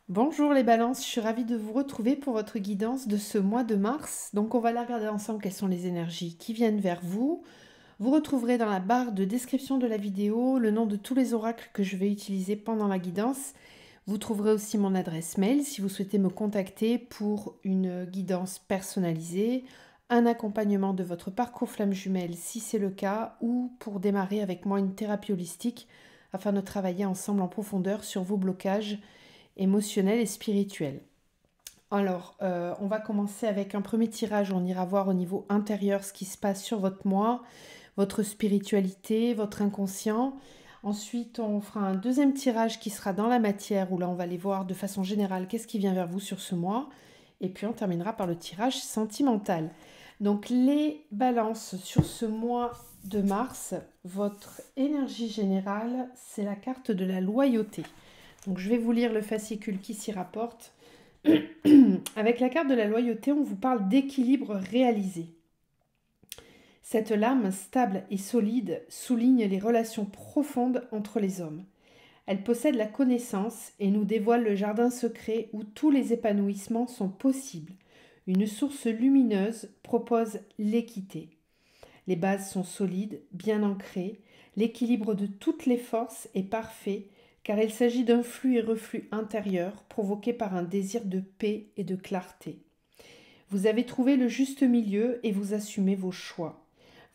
Bonjour les balances, je suis ravie de vous retrouver pour votre guidance de ce mois de mars. Donc on va la regarder ensemble quelles sont les énergies qui viennent vers vous. Vous retrouverez dans la barre de description de la vidéo le nom de tous les oracles que je vais utiliser pendant la guidance. Vous trouverez aussi mon adresse mail si vous souhaitez me contacter pour une guidance personnalisée, un accompagnement de votre parcours flamme jumelle si c'est le cas, ou pour démarrer avec moi une thérapie holistique afin de travailler ensemble en profondeur sur vos blocages émotionnel et spirituel. Alors, on va commencer avec un premier tirage. On ira voir au niveau intérieur ce qui se passe sur votre moi, votre spiritualité, votre inconscient. Ensuite, on fera un deuxième tirage qui sera dans la matière, où là, on va aller voir de façon générale qu'est-ce qui vient vers vous sur ce mois. Et puis, on terminera par le tirage sentimental. Donc, les balances sur ce mois de mars, votre énergie générale, c'est la carte de la loyauté. Donc je vais vous lire le fascicule qui s'y rapporte. Avec la carte de la loyauté, on vous parle d'équilibre réalisé. Cette lame stable et solide souligne les relations profondes entre les hommes. Elle possède la connaissance et nous dévoile le jardin secret où tous les épanouissements sont possibles. Une source lumineuse propose l'équité. Les bases sont solides, bien ancrées. L'équilibre de toutes les forces est parfait car il s'agit d'un flux et reflux intérieur provoqué par un désir de paix et de clarté. Vous avez trouvé le juste milieu et vous assumez vos choix.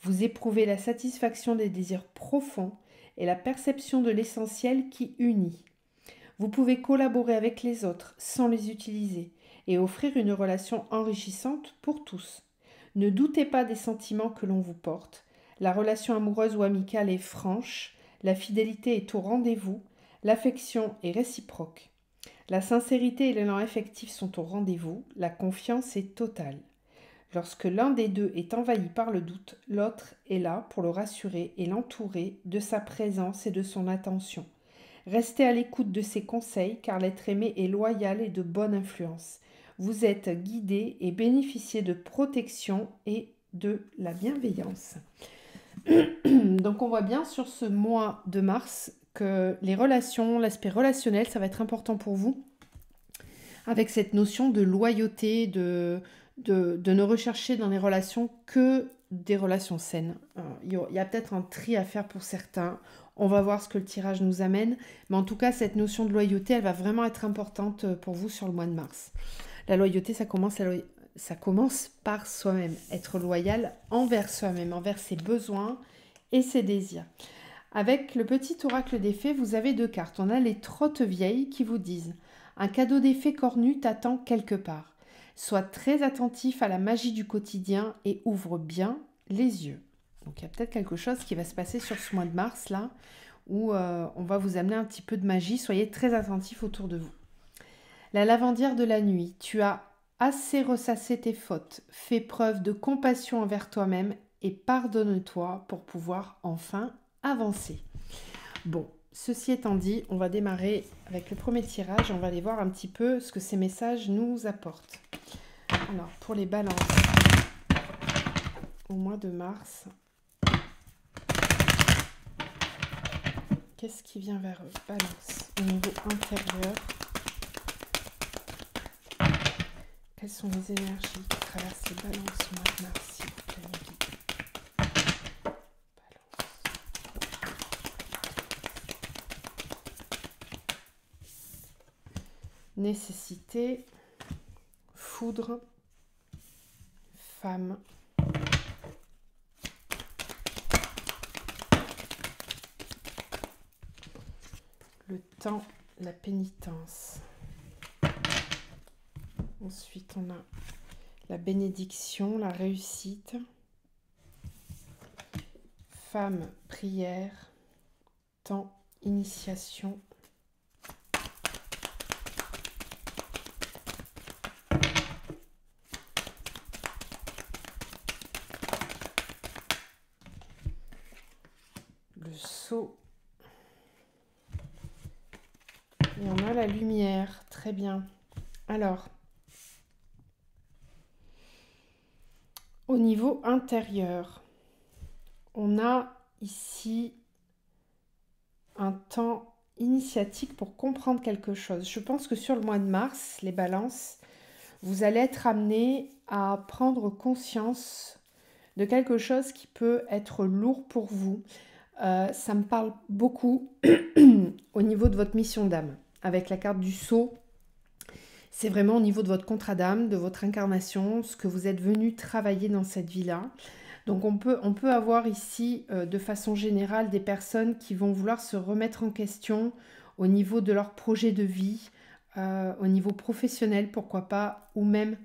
Vous éprouvez la satisfaction des désirs profonds et la perception de l'essentiel qui unit. Vous pouvez collaborer avec les autres sans les utiliser et offrir une relation enrichissante pour tous. Ne doutez pas des sentiments que l'on vous porte. La relation amoureuse ou amicale est franche, la fidélité est au rendez-vous, l'affection est réciproque. La sincérité et l'élan affectif sont au rendez-vous, la confiance est totale. Lorsque l'un des deux est envahi par le doute, l'autre est là pour le rassurer et l'entourer de sa présence et de son attention. Restez à l'écoute de ses conseils car l'être aimé est loyal et de bonne influence. Vous êtes guidé et bénéficiez de protection et de la bienveillance. Donc on voit bien sur ce mois de mars que les relations, l'aspect relationnel, ça va être important pour vous, avec cette notion de loyauté, de ne rechercher dans les relations que des relations saines. Il y a peut-être un tri à faire pour certains. On va voir ce que le tirage nous amène. Mais en tout cas, cette notion de loyauté, elle va vraiment être importante pour vous sur le mois de mars. La loyauté, ça commence par soi-même. Être loyal envers soi-même, envers ses besoins et ses désirs. Avec le petit oracle des fées, vous avez deux cartes. On a les trottes vieilles qui vous disent « Un cadeau des fées cornu t'attend quelque part. Sois très attentif à la magie du quotidien et ouvre bien les yeux. » Donc il y a peut-être quelque chose qui va se passer sur ce mois de mars là, où on va vous amener un petit peu de magie. Soyez très attentifs autour de vous. La lavandière de la nuit, tu as assez ressassé tes fautes, fais preuve de compassion envers toi-même et pardonne-toi pour pouvoir enfin avancer. Bon, ceci étant dit, on va démarrer avec le premier tirage. On va aller voir un petit peu ce que ces messages nous apportent. Alors, pour les balances, au mois de mars, qu'est-ce qui vient vers eux? Balance, au niveau intérieur. Quelles sont les énergies qui traversent les balances au mois de mars, s'il vous plaît, mes guides? Nécessité, foudre, femme, le temps, la pénitence. Ensuite, on a la bénédiction, la réussite, femme, prière, temps, initiation. Le sceau. Et on a la lumière. Très bien. Alors, au niveau intérieur, on a ici un temps initiatique pour comprendre quelque chose. Je pense que sur le mois de mars, les balances, vous allez être amenés à prendre conscience de quelque chose qui peut être lourd pour vous. Ça me parle beaucoup au niveau de votre mission d'âme. Avec la carte du sceau, c'est vraiment au niveau de votre contrat d'âme, de votre incarnation, ce que vous êtes venu travailler dans cette vie-là. Donc on peut avoir ici, de façon générale, des personnes qui vont vouloir se remettre en question au niveau de leur projet de vie, au niveau professionnel, pourquoi pas, ou même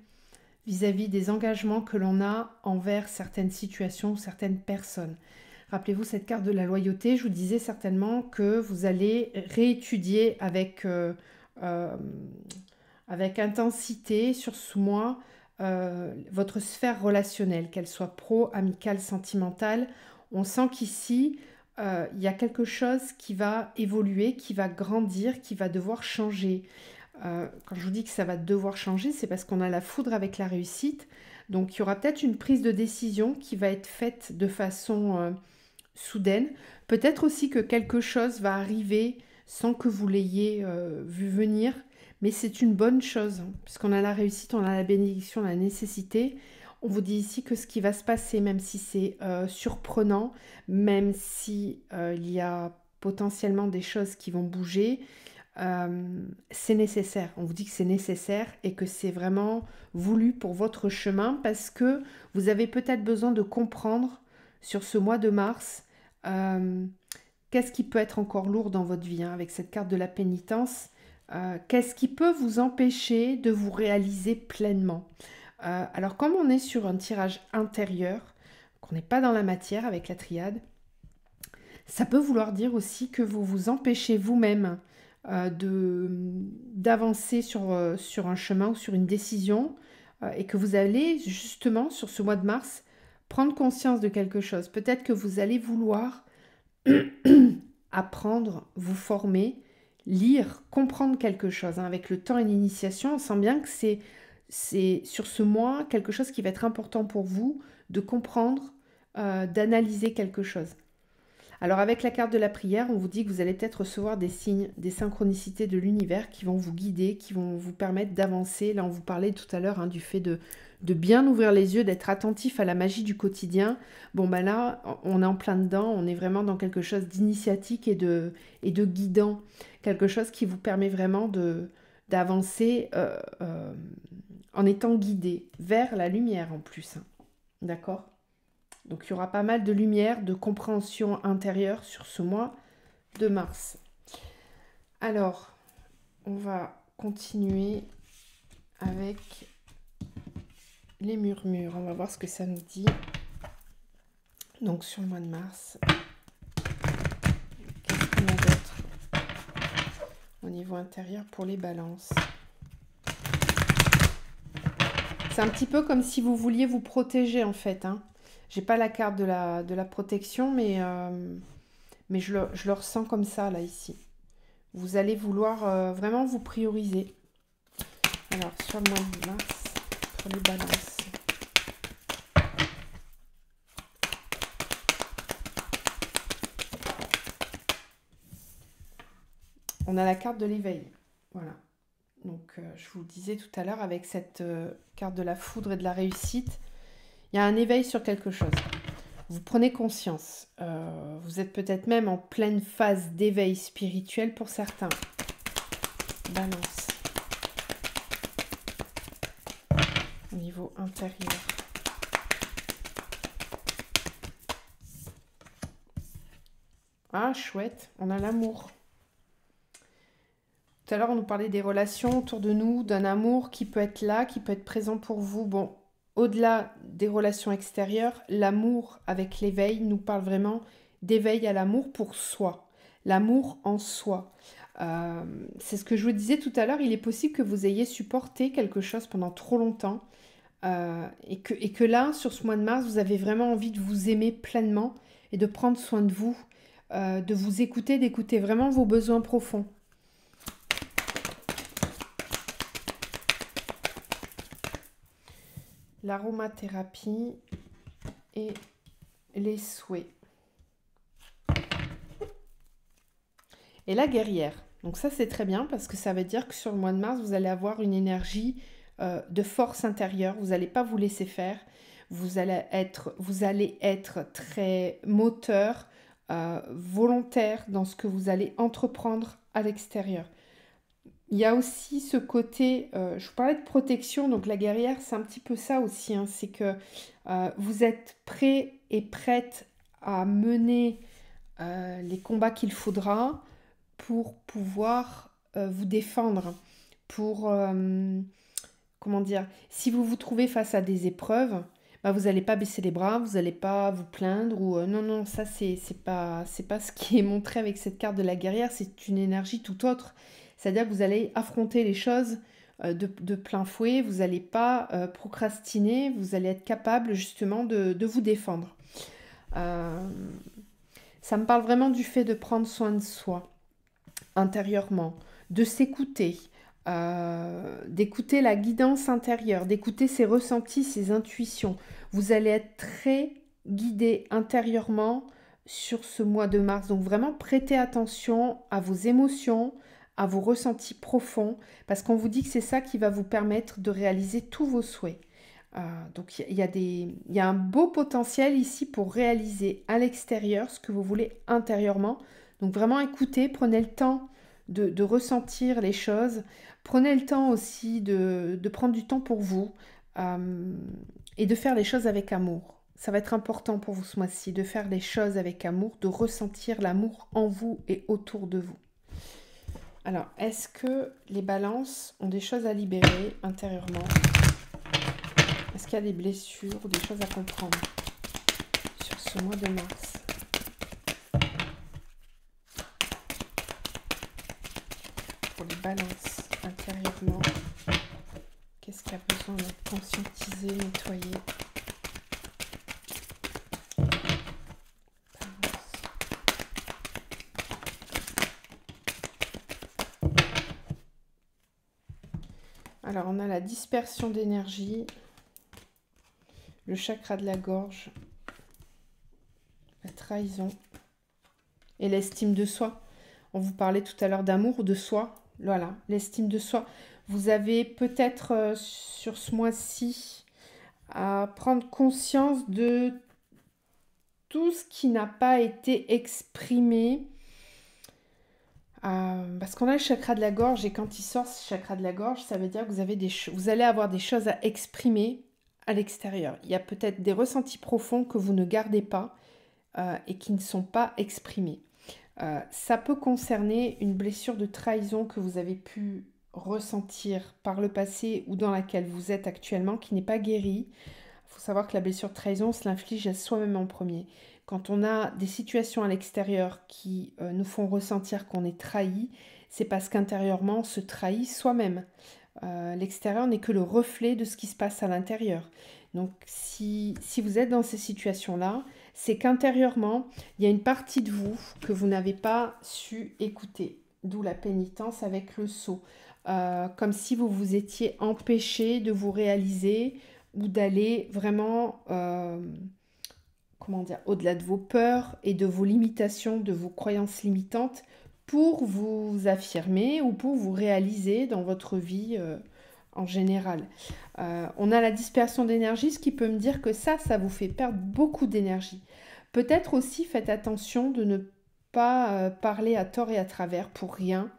vis-à-vis des engagements que l'on a envers certaines situations ou certaines personnes. Rappelez-vous cette carte de la loyauté, je vous disais certainement que vous allez réétudier avec intensité sur ce mois votre sphère relationnelle, qu'elle soit pro, amicale, sentimentale. On sent qu'ici, il y a quelque chose qui va évoluer, qui va grandir, qui va devoir changer. Quand je vous dis que ça va devoir changer, c'est parce qu'on a la foudre avec la réussite. Donc il y aura peut-être une prise de décision qui va être faite de façon soudaine. Peut-être aussi que quelque chose va arriver sans que vous l'ayez vu venir. Mais c'est une bonne chose, hein, puisqu'on a la réussite, on a la bénédiction, la nécessité. On vous dit ici que ce qui va se passer, même si c'est surprenant, même si il y a potentiellement des choses qui vont bouger, c'est nécessaire. On vous dit que c'est nécessaire et que c'est vraiment voulu pour votre chemin parce que vous avez peut-être besoin de comprendre sur ce mois de mars qu'est-ce qui peut être encore lourd dans votre vie, hein, avec cette carte de la pénitence. Qu'est-ce qui peut vous empêcher de vous réaliser pleinement? Alors, comme on est sur un tirage intérieur, qu'on n'est pas dans la matière avec la triade, ça peut vouloir dire aussi que vous vous empêchez vous-même d'avancer sur un chemin ou sur une décision et que vous allez justement sur ce mois de mars prendre conscience de quelque chose. Peut-être que vous allez vouloir apprendre, vous former, lire, comprendre quelque chose. Hein. Avec le temps et l'initiation, on sent bien que c'est sur ce mois quelque chose qui va être important pour vous de comprendre, d'analyser quelque chose. Alors avec la carte de la prière, on vous dit que vous allez peut-être recevoir des signes, des synchronicités de l'univers qui vont vous guider, qui vont vous permettre d'avancer. Là, on vous parlait tout à l'heure du fait de bien ouvrir les yeux, d'être attentif à la magie du quotidien. Bon, ben là, on est en plein dedans, on est vraiment dans quelque chose d'initiatique et de guidant. Quelque chose qui vous permet vraiment d'avancer en étant guidé vers la lumière en plus. Hein. D'accord ? Donc il y aura pas mal de lumière, de compréhension intérieure sur ce mois de mars. Alors, on va continuer avec les murmures. On va voir ce que ça nous dit. Donc sur le mois de mars, qu'est-ce qu'on a d'autre au niveau intérieur pour les balances? C'est un petit peu comme si vous vouliez vous protéger en fait, hein. J'ai pas la carte de la protection, mais je le ressens comme ça, là, ici. Vous allez vouloir vraiment vous prioriser. Alors, sur le mois de mars, pour les balances. On a la carte de l'éveil. Voilà. Donc, je vous le disais tout à l'heure, avec cette carte de la foudre et de la réussite, il y a un éveil sur quelque chose. Vous prenez conscience. Vous êtes peut-être même en pleine phase d'éveil spirituel pour certains. Balance. Au niveau intérieur. Ah, chouette. On a l'amour. Tout à l'heure, on nous parlait des relations autour de nous, d'un amour qui peut être là, qui peut être présent pour vous. Bon, au-delà des relations extérieures, l'amour avec l'éveil nous parle vraiment d'éveil à l'amour pour soi, l'amour en soi. C'est ce que je vous disais tout à l'heure, il est possible que vous ayez supporté quelque chose pendant trop longtemps et que là, sur ce mois de mars, vous avez vraiment envie de vous aimer pleinement et de prendre soin de vous, de vous écouter, d'écouter vraiment vos besoins profonds. L'aromathérapie et les souhaits. et la guerrière. Donc ça, c'est très bien parce que ça veut dire que sur le mois de mars, vous allez avoir une énergie de force intérieure. Vous n'allez pas vous laisser faire. Vous allez être très moteur, volontaire dans ce que vous allez entreprendre à l'extérieur. Il y a aussi ce côté, je vous parlais de protection, donc la guerrière, c'est un petit peu ça aussi, hein, c'est que vous êtes prêt et prête à mener les combats qu'il faudra pour pouvoir vous défendre, pour, comment dire, si vous vous trouvez face à des épreuves, bah, vous n'allez pas baisser les bras, vous n'allez pas vous plaindre, ou non, non, ça c'est pas ce qui est montré avec cette carte de la guerrière, c'est une énergie tout autre. C'est-à-dire que vous allez affronter les choses de plein fouet, vous n'allez pas procrastiner, vous allez être capable justement de vous défendre. Euh, Ça me parle vraiment du fait de prendre soin de soi intérieurement, de s'écouter, d'écouter la guidance intérieure, d'écouter ses ressentis, ses intuitions. Vous allez être très guidé intérieurement sur ce mois de mars. Donc vraiment prêtez attention à vos émotions, à vos ressentis profonds, parce qu'on vous dit que c'est ça qui va vous permettre de réaliser tous vos souhaits. Donc il y a un beau potentiel ici pour réaliser à l'extérieur ce que vous voulez intérieurement. Donc vraiment écoutez, prenez le temps de ressentir les choses. Prenez le temps aussi de prendre du temps pour vous et de faire les choses avec amour. Ça va être important pour vous ce mois-ci, de faire les choses avec amour, de ressentir l'amour en vous et autour de vous. Alors, est-ce que les balances ont des choses à libérer intérieurement? Est-ce qu'il y a des blessures ou des choses à comprendre sur ce mois de mars? Pour les balances intérieurement, qu'est-ce qui a besoin d'être conscientisé, nettoyé? Alors, on a la dispersion d'énergie, le chakra de la gorge, la trahison et l'estime de soi. On vous parlait tout à l'heure d'amour ou de soi. Voilà, l'estime de soi. Vous avez peut-être sur ce mois-ci à prendre conscience de tout ce qui n'a pas été exprimé. Parce qu'on a le chakra de la gorge et quand il sort ce chakra de la gorge, ça veut dire que vous allez avoir des choses à exprimer à l'extérieur. Il y a peut-être des ressentis profonds que vous ne gardez pas et qui ne sont pas exprimés. Ça peut concerner une blessure de trahison que vous avez pu ressentir par le passé ou dans laquelle vous êtes actuellement, qui n'est pas guérie. Il faut savoir que la blessure de trahison, on se l'inflige à soi-même en premier. Quand on a des situations à l'extérieur qui nous font ressentir qu'on est trahi, c'est parce qu'intérieurement, on se trahit soi-même. L'extérieur n'est que le reflet de ce qui se passe à l'intérieur. Donc si vous êtes dans ces situations-là, c'est qu'intérieurement, il y a une partie de vous que vous n'avez pas su écouter. D'où la pénitence avec le sceau. Comme si vous vous étiez empêché de vous réaliser ou d'aller vraiment, comment dire, au-delà de vos peurs et de vos limitations, de vos croyances limitantes, pour vous affirmer ou pour vous réaliser dans votre vie en général. On a la dispersion d'énergie, ce qui peut me dire que ça vous fait perdre beaucoup d'énergie. Peut-être aussi faites attention de ne pas parler à tort et à travers pour rien.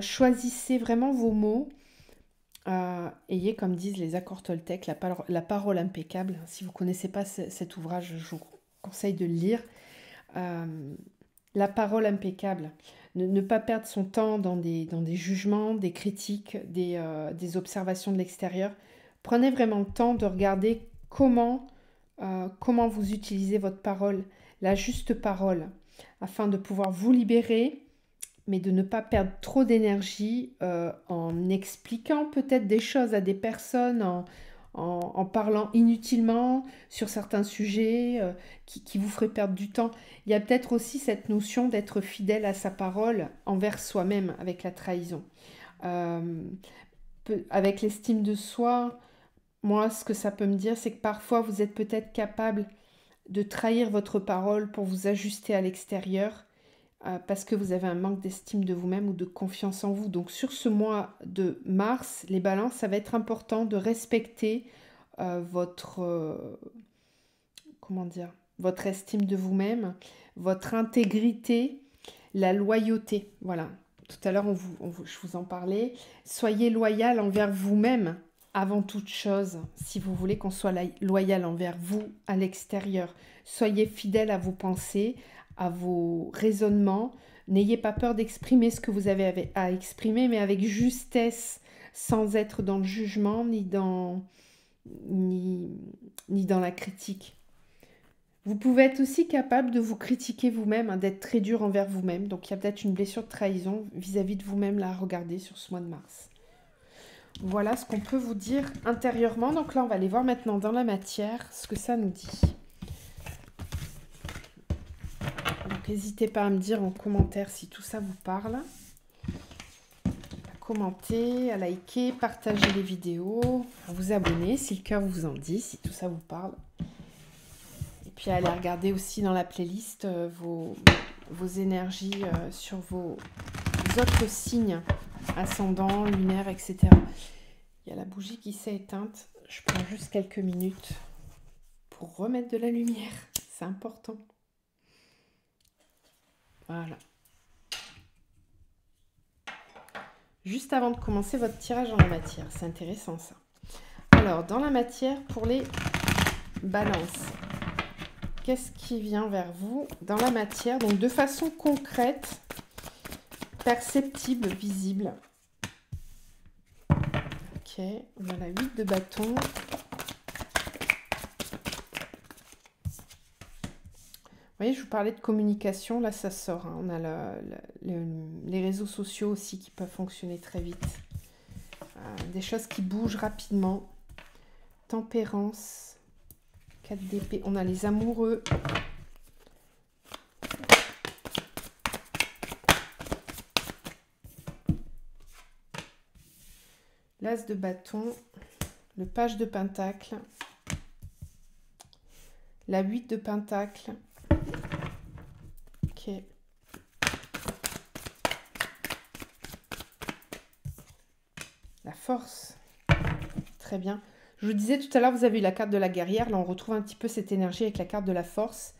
Choisissez vraiment vos mots. Ayez, comme disent les accords Toltec, la parole impeccable. Si vous ne connaissez pas cet ouvrage, je vous conseille de le lire. La parole impeccable. Ne pas perdre son temps dans des jugements, des critiques, des observations de l'extérieur. Prenez vraiment le temps de regarder comment vous utilisez votre parole, la juste parole, afin de pouvoir vous libérer, mais de ne pas perdre trop d'énergie en expliquant peut-être des choses à des personnes, en parlant inutilement sur certains sujets qui vous feraient perdre du temps. Il y a peut-être aussi cette notion d'être fidèle à sa parole envers soi-même avec la trahison. Avec l'estime de soi, moi, ce que ça peut me dire, c'est que parfois vous êtes peut-être capable de trahir votre parole pour vous ajuster à l'extérieur. parce que vous avez un manque d'estime de vous-même ou de confiance en vous. Donc sur ce mois de mars, les balances, ça va être important de respecter comment dire, votre estime de vous-même, votre intégrité, la loyauté. Voilà. Tout à l'heure, je vous en parlais. Soyez loyal envers vous-même avant toute chose, si vous voulez qu'on soit loyal envers vous à l'extérieur. Soyez fidèle à vos pensées, à vos raisonnements. N'ayez pas peur d'exprimer ce que vous avez à exprimer, mais avec justesse, sans être dans le jugement ni dans la critique. Vous pouvez être aussi capable de vous critiquer vous-même, hein, d'être très dur envers vous-même. Donc il y a peut-être une blessure de trahison vis-à-vis de vous-même là à regarder sur ce mois de mars. Voilà ce qu'on peut vous dire intérieurement. Donc là, on va aller voir maintenant dans la matière ce que ça nous dit. Donc n'hésitez pas à me dire en commentaire si tout ça vous parle. À commenter, à liker, partager les vidéos, à vous abonner si le cœur vous en dit, si tout ça vous parle. Puis allez regarder aussi dans la playlist vos énergies sur vos autres signes, ascendant, lunaire, etc. Il y a la bougie qui s'est éteinte. Je prends juste quelques minutes pour remettre de la lumière. C'est important. Voilà. Juste avant de commencer votre tirage dans la matière. C'est intéressant ça. Alors, dans la matière, pour les balances. Qu'est-ce qui vient vers vous dans la matière? Donc, de façon concrète, perceptible, visible. Ok, on a la 8 de bâton. Vous voyez, je vous parlais de communication, là ça sort. Hein. On a les réseaux sociaux aussi qui peuvent fonctionner très vite. Des choses qui bougent rapidement. Tempérance. 4 d'épée, on a les amoureux. L'as de bâton, le page de pentacle, la 8 de pentacle. Ok. La force. Très bien. Je vous disais tout à l'heure, vous avez eu la carte de la guerrière. Là, on retrouve un petit peu cette énergie avec la carte de la force.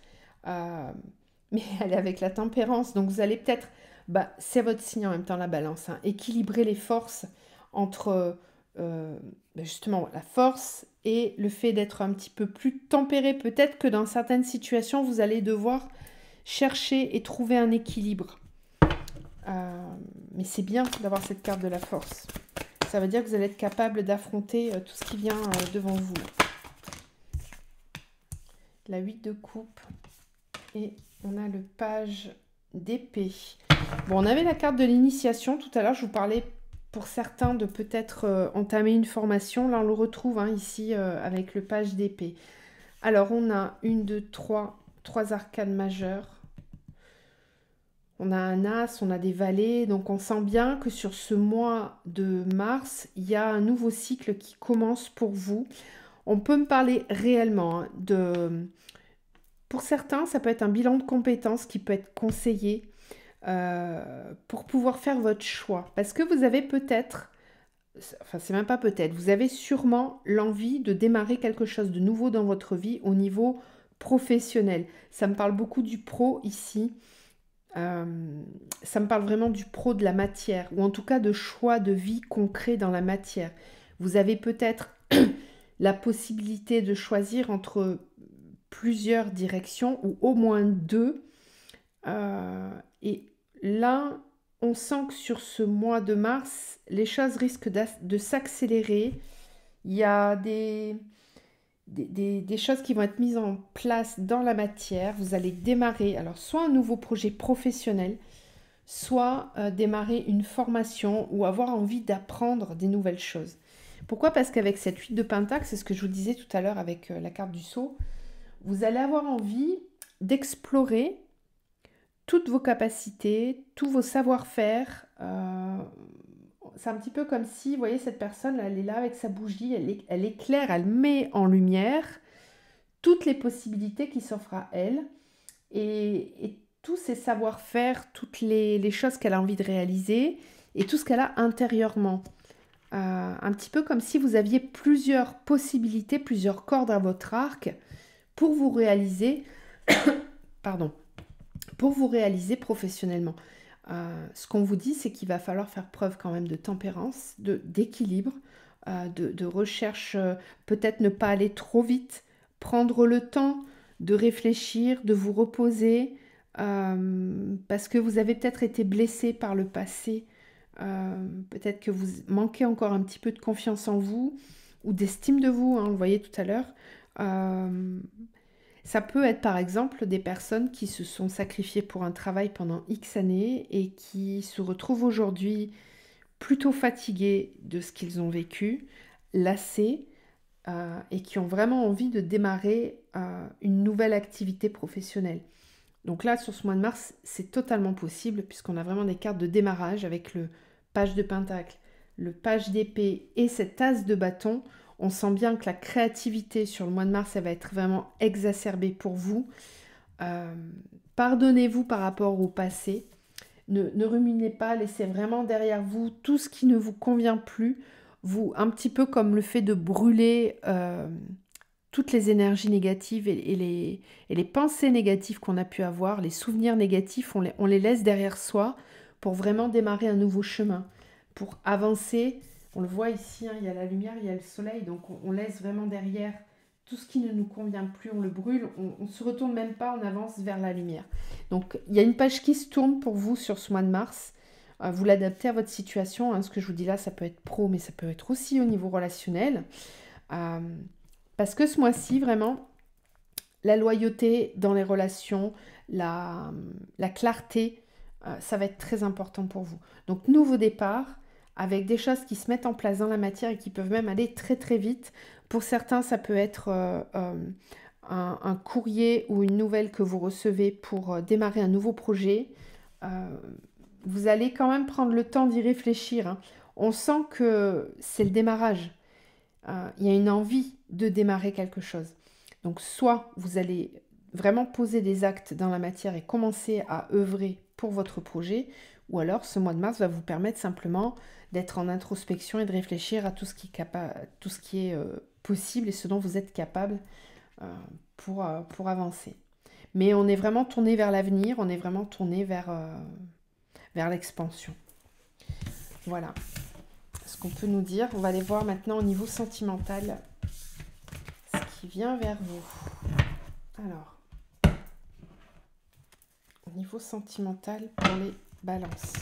Mais elle est avec la tempérance. Donc, vous allez peut-être... c'est votre signe en même temps, la balance. Hein, équilibrer les forces entre, justement, la force et le fait d'être un petit peu plus tempéré. Peut-être que dans certaines situations, vous allez devoir chercher et trouver un équilibre. Mais c'est bien d'avoir cette carte de la force. Ça veut dire que vous allez être capable d'affronter tout ce qui vient devant vous. La 8 de coupe. Et on a le page d'épée. Bon, on avait la carte de l'initiation. Tout à l'heure, je vous parlais pour certains de peut-être entamer une formation. Là, on le retrouve ici avec le page d'épée. Alors, on a 1, 2, 3 arcanes majeures. On a un as, on a des valets, donc on sent bien que sur ce mois de mars, il y a un nouveau cycle qui commence pour vous. On peut me parler réellement de... Pour certains, ça peut être un bilan de compétences qui peut être conseillé pour pouvoir faire votre choix. Parce que vous avez peut-être, enfin c'est même pas peut-être, vous avez sûrement l'envie de démarrer quelque chose de nouveau dans votre vie au niveau professionnel. Ça me parle beaucoup du pro ici. Ça me parle vraiment du pro de la matière, ou en tout cas de choix de vie concret dans la matière. Vous avez peut-être la possibilité de choisir entre plusieurs directions, ou au moins 2. Et là, on sent que sur ce mois de mars, les choses risquent de s'accélérer. Il y a des choses qui vont être mises en place dans la matière. Vous allez démarrer, alors soit un nouveau projet professionnel, soit démarrer une formation ou avoir envie d'apprendre des nouvelles choses. Pourquoi? Parce qu'avec cette 8 de pentacle, c'est ce que je vous disais tout à l'heure avec la carte du sceau, vous allez avoir envie d'explorer toutes vos capacités, tous vos savoir-faire. C'est un petit peu comme si, vous voyez, cette personne, elle est là avec sa bougie, elle éclaire, elle met en lumière toutes les possibilités qui s'offrent à elle. Et tous ses savoir-faire, toutes les choses qu'elle a envie de réaliser et tout ce qu'elle a intérieurement. Un petit peu comme si vous aviez plusieurs possibilités, plusieurs cordes à votre arc pour vous réaliser, pardon, pour vous réaliser professionnellement. Ce qu'on vous dit, c'est qu'il va falloir faire preuve quand même de tempérance, d'équilibre, de recherche, peut-être ne pas aller trop vite, prendre le temps de réfléchir, de vous reposer, parce que vous avez peut-être été blessé par le passé, peut-être que vous manquez encore un petit peu de confiance en vous ou d'estime de vous, hein, on le voyait tout à l'heure. Ça peut être par exemple des personnes qui se sont sacrifiées pour un travail pendant X années et qui se retrouvent aujourd'hui plutôt fatiguées de ce qu'ils ont vécu, lassées, et qui ont vraiment envie de démarrer une nouvelle activité professionnelle. Donc là, sur ce mois de mars, c'est totalement possible puisqu'on a vraiment des cartes de démarrage avec le page de pentacle, le page d'épée et cette as de bâton. On sent bien que la créativité sur le mois de mars, elle va être vraiment exacerbée pour vous. Pardonnez-vous par rapport au passé. Ne ruminez pas, laissez vraiment derrière vous tout ce qui ne vous convient plus. Vous, un petit peu comme le fait de brûler toutes les énergies négatives et les pensées négatives qu'on a pu avoir, les souvenirs négatifs, on les laisse derrière soi pour vraiment démarrer un nouveau chemin, pour avancer. On le voit ici, hein, il y a la lumière, il y a le soleil, donc on laisse vraiment derrière tout ce qui ne nous convient plus, on le brûle, on ne se retourne même pas, on avance vers la lumière. Donc il y a une page qui se tourne pour vous sur ce mois de mars. Vous l'adaptez à votre situation, hein. Ce que je vous dis là, ça peut être pro, mais ça peut être aussi au niveau relationnel. Parce que ce mois-ci, vraiment, la loyauté dans les relations, la clarté, ça va être très important pour vous. Donc, nouveau départ, avec des choses qui se mettent en place dans la matière et qui peuvent même aller très très vite. Pour certains, ça peut être un courrier ou une nouvelle que vous recevez pour démarrer un nouveau projet. Vous allez quand même prendre le temps d'y réfléchir, hein. On sent que c'est le démarrage. Il y a une envie de démarrer quelque chose. Donc soit vous allez vraiment poser des actes dans la matière et commencer à œuvrer pour votre projet, ou alors ce mois de mars va vous permettre simplement d'être en introspection et de réfléchir à tout ce qui est possible et ce dont vous êtes capable pour avancer. Mais on est vraiment tourné vers l'avenir, on est vraiment tourné vers l'expansion. Voilà ce qu'on peut nous dire. On va aller voir maintenant au niveau sentimental ce qui vient vers vous. Alors, au niveau sentimental pour les balances.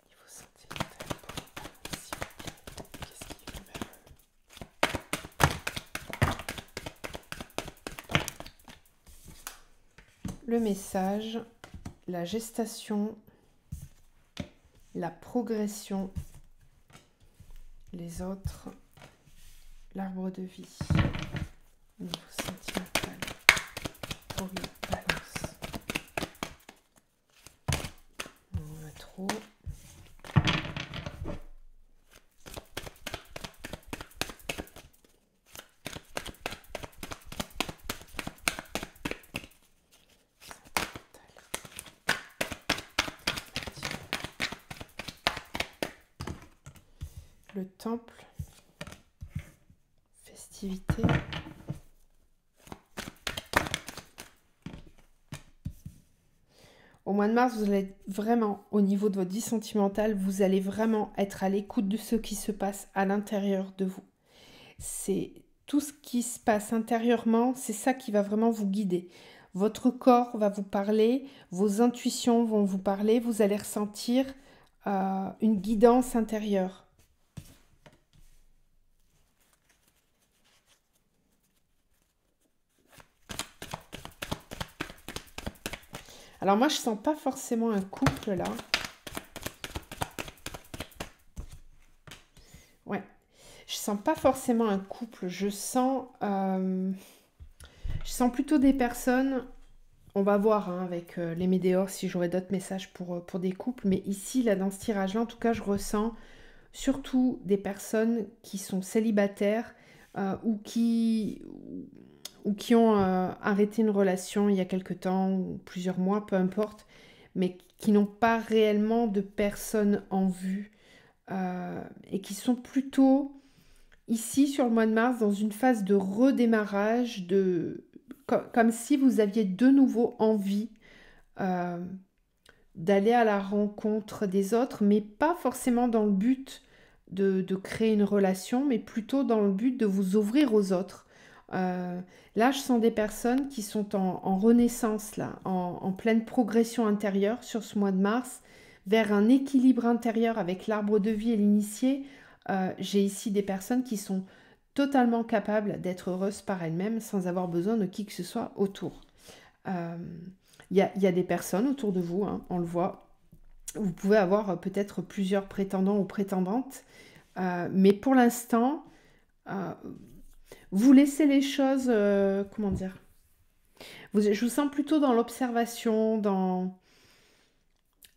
Niveau sentimental pour les balances. Qu'est-ce qui vient vers eux? Le message, la gestation, la progression, les autres, l'arbre de vie, au niveau sentimental pour les balances. On a trop. Le temple, festivité, au mois de mars, vous allez vraiment, au niveau de votre vie sentimentale, vous allez vraiment être à l'écoute de ce qui se passe à l'intérieur de vous. C'est tout ce qui se passe intérieurement, c'est ça qui va vraiment vous guider. Votre corps va vous parler, vos intuitions vont vous parler, vous allez ressentir une guidance intérieure. Alors moi, je sens pas forcément un couple là. Ouais, je sens pas forcément un couple. Je sens plutôt des personnes. On va voir hein, avec les météores si j'aurai d'autres messages pour des couples. Mais ici, là, dans ce tirage-là, en tout cas, je ressens surtout des personnes qui sont célibataires ou qui ont arrêté une relation il y a quelque temps ou plusieurs mois, peu importe, mais qui n'ont pas réellement de personne en vue et qui sont plutôt ici sur le mois de mars dans une phase de redémarrage, comme si vous aviez de nouveau envie euh, d'aller à la rencontre des autres, mais pas forcément dans le but de créer une relation, mais plutôt dans le but de vous ouvrir aux autres. Euh, Là, je sens des personnes qui sont en renaissance, là, en pleine progression intérieure sur ce mois de mars, vers un équilibre intérieur avec l'arbre de vie et l'initié. J'ai ici des personnes qui sont totalement capables d'être heureuses par elles-mêmes sans avoir besoin de qui que ce soit autour. Euh, il y a des personnes autour de vous, hein, on le voit. Vous pouvez avoir peut-être plusieurs prétendants ou prétendantes, mais pour l'instant, euh, vous laissez les choses, comment dire, je vous sens plutôt dans l'observation, dans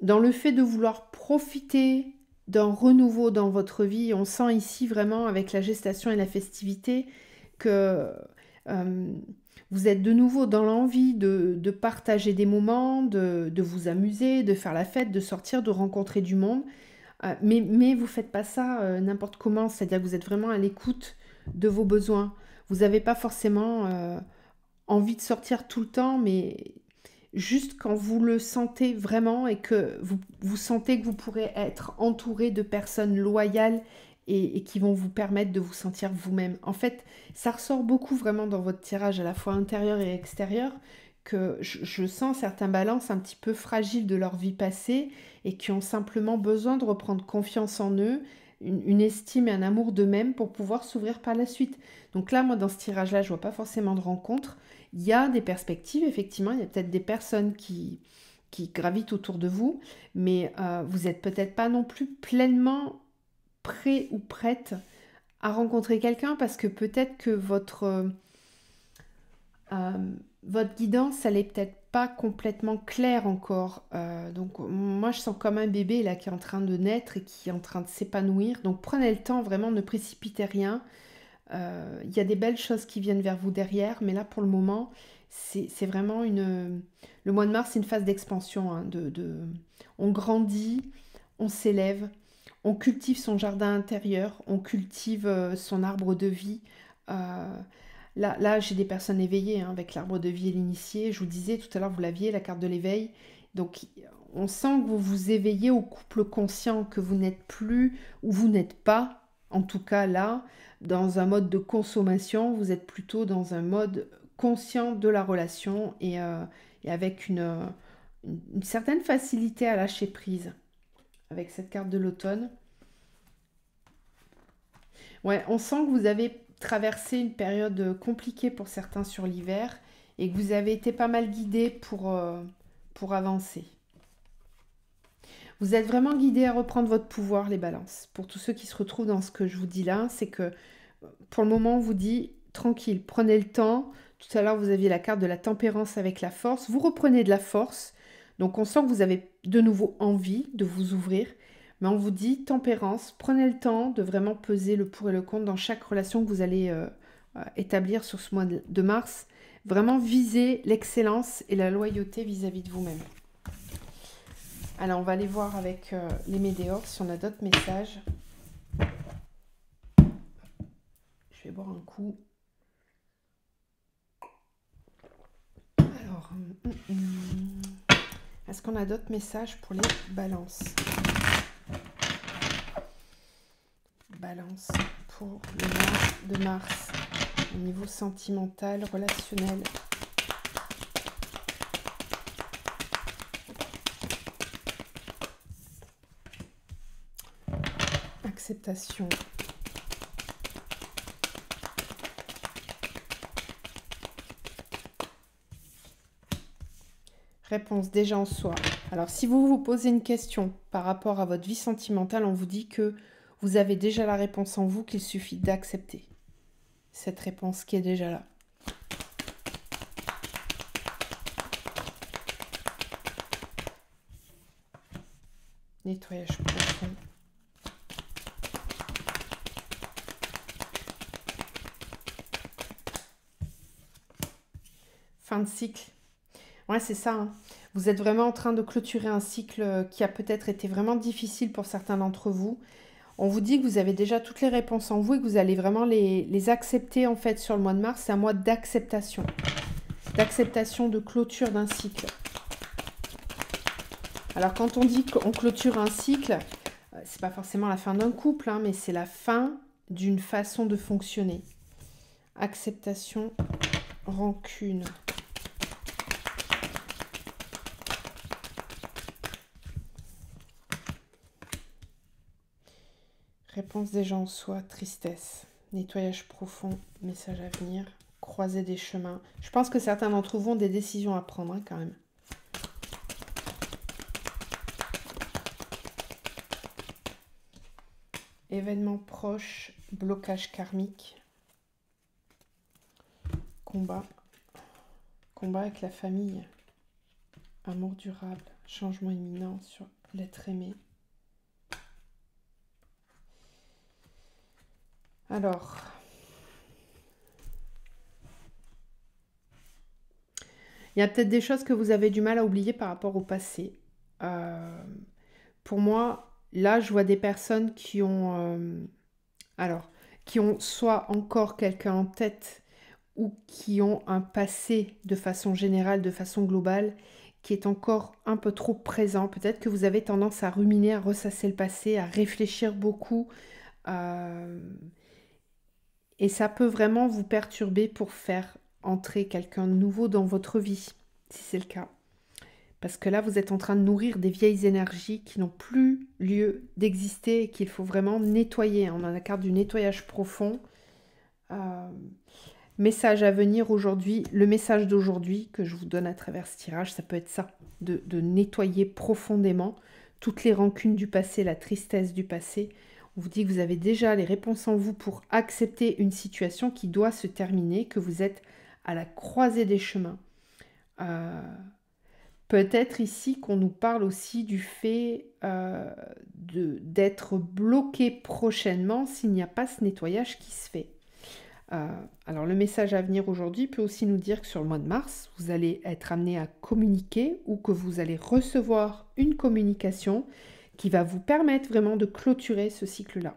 le fait de vouloir profiter d'un renouveau dans votre vie. On sent ici vraiment avec la gestation et la festivité que euh, vous êtes de nouveau dans l'envie de partager des moments, de vous amuser, de faire la fête, de sortir, de rencontrer du monde. Mais vous ne faites pas ça n'importe comment, c'est-à-dire que vous êtes vraiment à l'écoute de vos besoins. Vous n'avez pas forcément envie de sortir tout le temps, mais juste quand vous le sentez vraiment et que vous sentez que vous pourrez être entouré de personnes loyales et qui vont vous permettre de vous sentir vous-même. En fait, ça ressort beaucoup vraiment dans votre tirage à la fois intérieur et extérieur, que je sens certains balances un petit peu fragiles de leur vie passée et qui ont simplement besoin de reprendre confiance en eux, une estime et un amour d'eux-mêmes pour pouvoir s'ouvrir par la suite. Donc là, moi, dans ce tirage-là, je vois pas forcément de rencontres. Il y a des perspectives, effectivement, il y a peut-être des personnes qui gravitent autour de vous, mais vous n'êtes peut-être pas non plus pleinement prêt ou prête à rencontrer quelqu'un parce que peut-être que euh, votre guidance, elle est peut-être pas complètement claire encore. Donc moi, je sens comme un bébé là qui est en train de naître et qui est en train de s'épanouir. Donc prenez le temps, vraiment, ne précipitez rien. Il y a des belles choses qui viennent vers vous derrière, mais là, pour le moment, c'est vraiment une... Le mois de mars, c'est une phase d'expansion. Hein, on grandit, on s'élève, on cultive son jardin intérieur, on cultive son arbre de vie. Euh, Là, j'ai des personnes éveillées hein, avec l'arbre de vie et l'initié. Je vous disais tout à l'heure, vous l'aviez, la carte de l'éveil. Donc, on sent que vous vous éveillez au couple conscient, que vous n'êtes plus ou vous n'êtes pas, en tout cas là, dans un mode de consommation. Vous êtes plutôt dans un mode conscient de la relation et avec une certaine facilité à lâcher prise avec cette carte de l'automne. Ouais, on sent que vous avez traversé une période compliquée pour certains sur l'hiver et que vous avez été pas mal guidé pour avancer. Vous êtes vraiment guidé à reprendre votre pouvoir, les balances. Pour tous ceux qui se retrouvent dans ce que je vous dis là, c'est que pour le moment, on vous dit tranquille, prenez le temps. Tout à l'heure, vous aviez la carte de la tempérance avec la force. Vous reprenez de la force. Donc, on sent que vous avez de nouveau envie de vous ouvrir. Mais on vous dit tempérance, prenez le temps de vraiment peser le pour et le contre dans chaque relation que vous allez établir sur ce mois de mars. Vraiment viser l'excellence et la loyauté vis-à-vis de vous-même. Alors, on va aller voir avec les météores si on a d'autres messages. Je vais boire un coup. Alors, est-ce qu'on a d'autres messages pour les balances? Balance pour le mois de mars au niveau sentimental, relationnel. Acceptation. Réponse déjà en soi. Alors si vous vous posez une question par rapport à votre vie sentimentale, on vous dit que vous avez déjà la réponse en vous, qu'il suffit d'accepter cette réponse qui est déjà là. Nettoyage profond. Fin de cycle. Ouais, c'est ça, hein. Vous êtes vraiment en train de clôturer un cycle qui a peut-être été vraiment difficile pour certains d'entre vous. On vous dit que vous avez déjà toutes les réponses en vous et que vous allez vraiment les accepter en fait sur le mois de mars. C'est un mois d'acceptation de clôture d'un cycle. Alors quand on dit qu'on clôture un cycle, c'est pas forcément la fin d'un couple, hein, mais c'est la fin d'une façon de fonctionner. Acceptation, rancune. Réponse des gens en soi, tristesse, nettoyage profond, message à venir, croiser des chemins. Je pense que certains d'entre vous ont des décisions à prendre hein, quand même. Événement proche, blocage karmique, combat, combat avec la famille, amour durable, changement imminent sur l'être aimé. Alors, il y a peut-être des choses que vous avez du mal à oublier par rapport au passé. Pour moi, là, je vois des personnes qui ont, qui ont soit encore quelqu'un en tête ou qui ont un passé de façon générale, de façon globale, qui est encore un peu trop présent. Peut-être que vous avez tendance à ruminer, à ressasser le passé, à réfléchir beaucoup. Et ça peut vraiment vous perturber pour faire entrer quelqu'un de nouveau dans votre vie, si c'est le cas. Parce que là, vous êtes en train de nourrir des vieilles énergies qui n'ont plus lieu d'exister et qu'il faut vraiment nettoyer. On a la carte du nettoyage profond. Message à venir aujourd'hui. Le message d'aujourd'hui que je vous donne à travers ce tirage, ça peut être ça. De nettoyer profondément toutes les rancunes du passé, la tristesse du passé. On vous dit que vous avez déjà les réponses en vous pour accepter une situation qui doit se terminer, que vous êtes à la croisée des chemins. Peut-être ici qu'on nous parle aussi du fait d'être bloqué prochainement s'il n'y a pas ce nettoyage qui se fait. Alors le message à venir aujourd'hui peut aussi nous dire que sur le mois de mars, vous allez être amené à communiquer ou que vous allez recevoir une communication qui va vous permettre vraiment de clôturer ce cycle-là.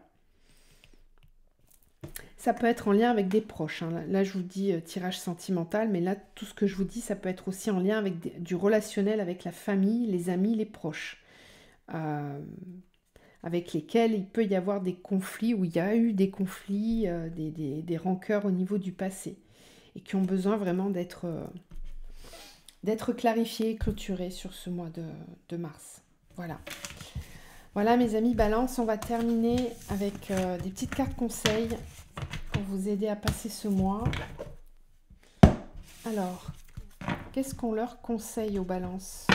Ça peut être en lien avec des proches. Hein. Là, je vous dis tirage sentimental, mais là, tout ce que je vous dis, ça peut être aussi en lien avec du relationnel avec la famille, les amis, les proches. Avec lesquels il peut y avoir des conflits, où il y a eu des conflits, des rancœurs au niveau du passé, et qui ont besoin vraiment d'être clarifiés, clôturés sur ce mois de mars. Voilà. Voilà mes amis Balance, on va terminer avec des petites cartes conseils pour vous aider à passer ce mois. Alors, qu'est-ce qu'on leur conseille aux Balances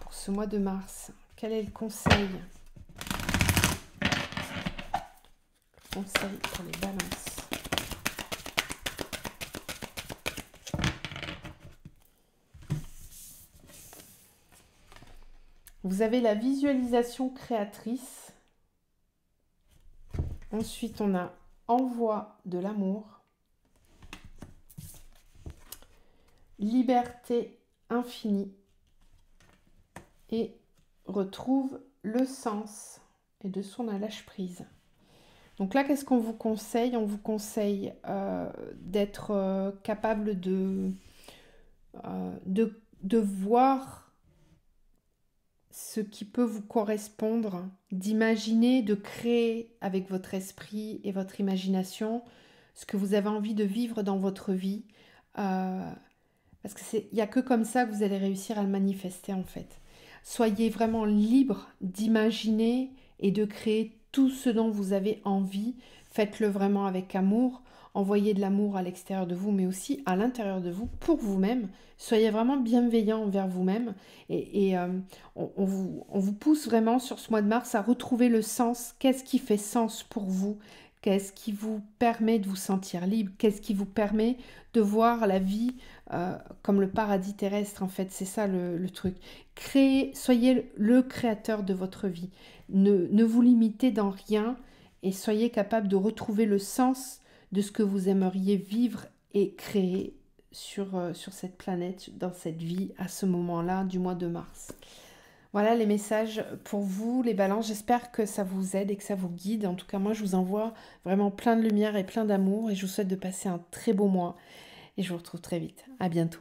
pour ce mois de mars? Quel est le conseil? Le conseil pour les Balances. Vous avez la visualisation créatrice. Ensuite, on a envoi de l'amour. Liberté infinie. Et retrouve le sens et de son à lâche prise. Donc là, qu'est-ce qu'on vous conseille? On vous conseille d'être capable de voir ce qui peut vous correspondre, d'imaginer, de créer avec votre esprit et votre imagination ce que vous avez envie de vivre dans votre vie. Parce qu'il n'y a que comme ça que vous allez réussir à le manifester en fait. Soyez vraiment libre d'imaginer et de créer tout ce dont vous avez envie. Faites-le vraiment avec amour. Envoyez de l'amour à l'extérieur de vous, mais aussi à l'intérieur de vous, pour vous-même. Soyez vraiment bienveillant envers vous-même. Et on vous pousse vraiment sur ce mois de mars à retrouver le sens. Qu'est-ce qui fait sens pour vous? Qu'est-ce qui vous permet de vous sentir libre? Qu'est-ce qui vous permet de voir la vie comme le paradis terrestre? En fait, c'est ça le truc. Soyez le créateur de votre vie. Ne vous limitez dans rien et soyez capable de retrouver le sens de ce que vous aimeriez vivre et créer sur cette planète, dans cette vie, à ce moment-là du mois de mars. Voilà les messages pour vous, les balances. J'espère que ça vous aide et que ça vous guide. En tout cas, moi, je vous envoie vraiment plein de lumière et plein d'amour et je vous souhaite de passer un très beau mois. Et je vous retrouve très vite. À bientôt.